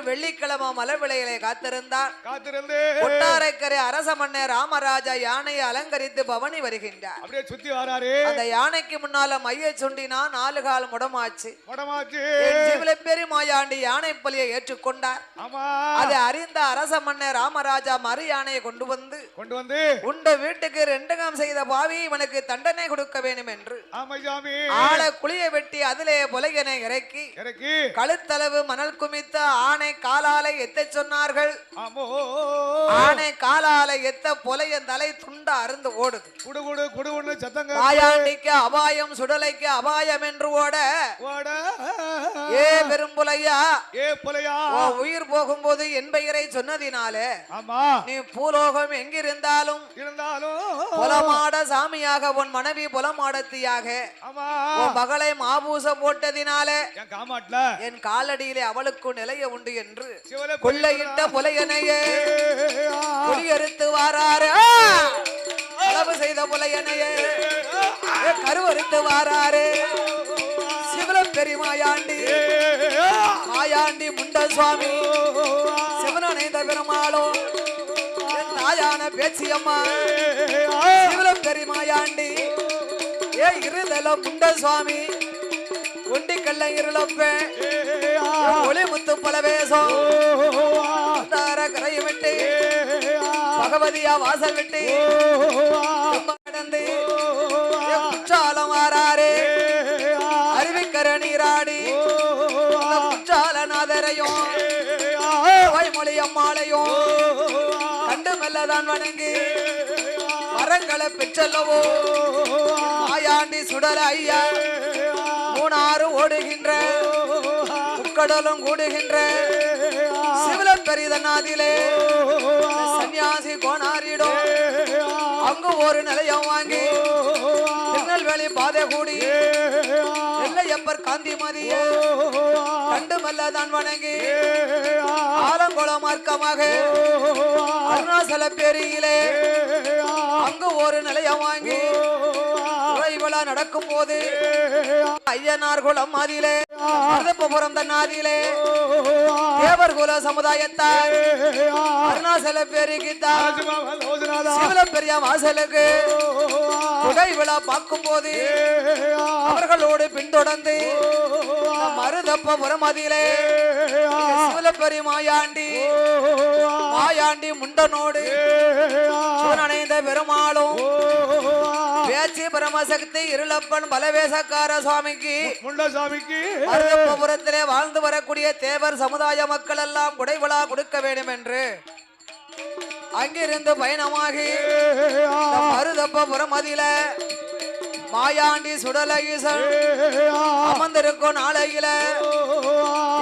வெள்ளிக்கிழமை மலர்விளையிலே காத்திருந்தார். கொட்டாரைக்கரை அரச மன்னர் ராமராஜா யானையை அலங்கரித்து பவனி வருகின்றார். அப்படியே சுத்தி வராரு. அந்த யானைக்கு முன்னால மைய சுண்டினா 4 கால் முடமாச்சு. பெருமாயாண்டி யானை பலியை ஏற்றுக்கொண்டார். அதை அறிந்த அரச மன்னர் ராமராஜா மறு யானையை கொண்டு வந்து உண்ட வீட்டுக்கு 2 காம் செய்த பாவி இவனுக்கு தண்டனை கொடுக்க வேண்டும் என்று ஆளை குளிய வெட்டி அதிலே புலையனை இறக்கி கழுத்தளவு மணல் குமித்த ஆணை காலாலை எத்த சொன்னார்கள். ஆணை காலாலை எத்த புலையன் தலை துண்ட அருந்து ஓடுது. மாயாண்டிக்கு அபாயம் சுடலைக்கு அபாயம் என்று ஓட ஏ பெரும்புலையா உயிர் போகும்போது என் பெயரை சொன்னதினாலே நீ பூலோகம் எங்கிருந்தாலும் புலமாட சாமியாக உன் மனைவி புலமாடத்தியாக உன் மகளை மாபூசம் போட்டதினாலே என் காலடியிலே அவளுக்கு நிலைய உண்டு என்று கொள்ளையிட்ட புலையனையே குடியறுத்து வாராரு. அளவு செய்த புலையனையே கருவறுத்து வாராரு. சிவலம் பெருமாயாண்டி மாயாண்டி முண்ட சுவாமி சிவனனைந்த பெருமாளோ என் தாயான பேச்சியம்மா சிவலம் பெருமாயாண்டி ஏ இருதல முண்ட சுவாமி ஒண்டிக்கல்ல இருளப்பேன் ஒளி முத்து பலவேசம் கரையை விட்டு பகவதியா வாசல் விட்டு கடந்து குற்றாலம் வாராரு. அறிவிக்கர நீராடி குற்றாலநாதரையும் வாய்மொழி அம்மாளையும் கண்டு மெல்லதான் வணங்கி மரங்களை பெற்றல்லவோ மாயாண்டி சுடல ஐயா மூணாறு ஓடுகின்ற முக்கடலும் கூடுகின்ற சிவலம் பெரிதனாதிலே சன்னியாசி கோணாரிடும் அங்கு ஒரு நிலையம் வாங்கி திருநெல்வேலி பாதை கூடி எல்லையப்பர் காந்தி மதிய கண்டு மெல்லதான் வணங்கி ஆலங்குள மார்க்கமாக அருணாசல பேரியிலே அங்கு ஒரு நிலையம் வாங்கி விழா நடக்கும் போது ஐயனார் குலம் மாதிலே புறம் தன்னாதிலே தேவர் குல சமுதாயத்தார் அருணாசல பேரிக்கித்தார் சிவலம் பெரிய வாசலுக்கு குடை விழா பார்க்கும் போது அவர்களோடு பின்தொடர்ந்து மருதப்புறம் அதிலே சிவலம் பெரிய மாயாண்டி மாயாண்டி முண்டனோடு சிவனடைந்த பெருமாளும் பேச்சு பரமசக்தி இருளப்பன் பலவேசக்கார சுவாமிக்கு மருதப்புறத்திலே வாழ்ந்து வரக்கூடிய தேவர் சமுதாய மக்கள் எல்லாம் குடைவிழா கொடுக்க வேண்டும் என்று அங்கிருந்து பயணமாகி மருதப்புறம் அதில மாயாண்டி சுடல ஈசன் அமர்ந்திருக்கும் நாளையில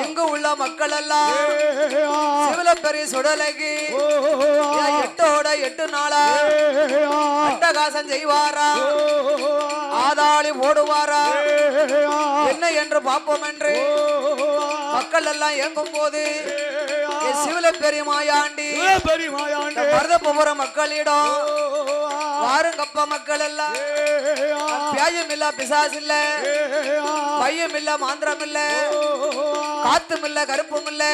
இங்கு உள்ள மக்கள் எல்லாம் சிவலப்பெரி சுடலைக்கு 8 நாளா அட்டகாசம் செய்வாரா ஆதாளி ஓடுவாரா என்ன என்று பார்ப்போம் என்று மக்கள் எல்லாம் இயங்கும் போது சிவலப்பெரி மாயாண்டி மருதப்புறம் மக்களிடம் வாருங்கப்ப மக்கள் எல்லாம் பியாயம் இல்ல பிசாசு இல்ல பையம் இல்ல மாந்திரம் இல்ல காத்தும் இல்ல கருப்பும் இல்ல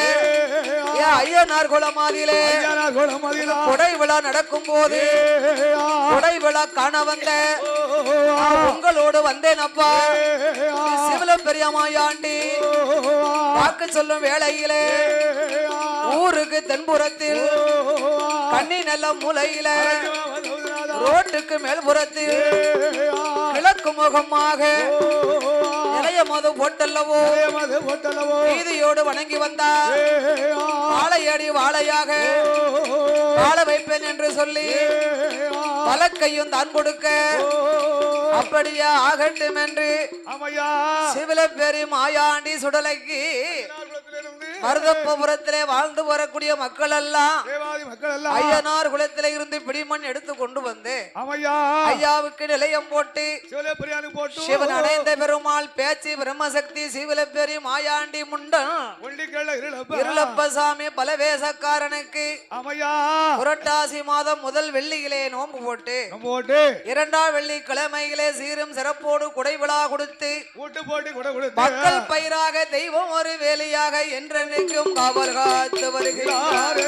ஐயனார் குலமாதிலே கொடை விழா நடக்கும் போது கொடை விழா காண வந்த உங்களோடு வந்தேன் அப்பா சிவலம் பெரியமாயாண்டி வாக்கு சொல்லும் வேளையிலே ஊருக்கு தென்புறத்தில் கண்ணி நல்ல மூலையில ரோட்டுக்கு மேல்புறத்தில் கிழக்கு முகமாக நிலைய மது போட்டல்லவோ நீதியோடு வணங்கி வந்தார். வாழையடி வாழையாக வாழ வைப்பேன் என்று சொல்லி வலக்கையும் தான் கொடுக்க அப்படியே ஆகட்டும் என்று சிவலப்பேரி மாயாண்டி சுடலைக்கு மருதப்புறத்திலே வாழ்ந்து வரக்கூடிய மக்கள் எல்லாம் ஜாதி மக்கள் எல்லாம் ஐயனார் குலத்தில இருந்து பிடிமண் எடுத்து கொண்டு வந்து ஐயாவுக்கு நிலையம் போட்டு சிவன் அடைந்த பெருமாள் பேச்சு பிரம்மசக்தி சிவலப்பெரி மாயாண்டி முண்டன் இருளப்பசாமி பலவேசக்காரனுக்கு புரட்டாசி மாதம் முதல் வெள்ளியிலே நோன்பு போட்டு இரண்டாம் வெள்ளிக்கிழமையிலே சீரும் சிறப்போடு குடை விழா கொடுத்து மக்கள் பயிராக தெய்வம் ஒரு வேலையாக என்றென்னைக்கும் காவல் காத்து வருகிறார்.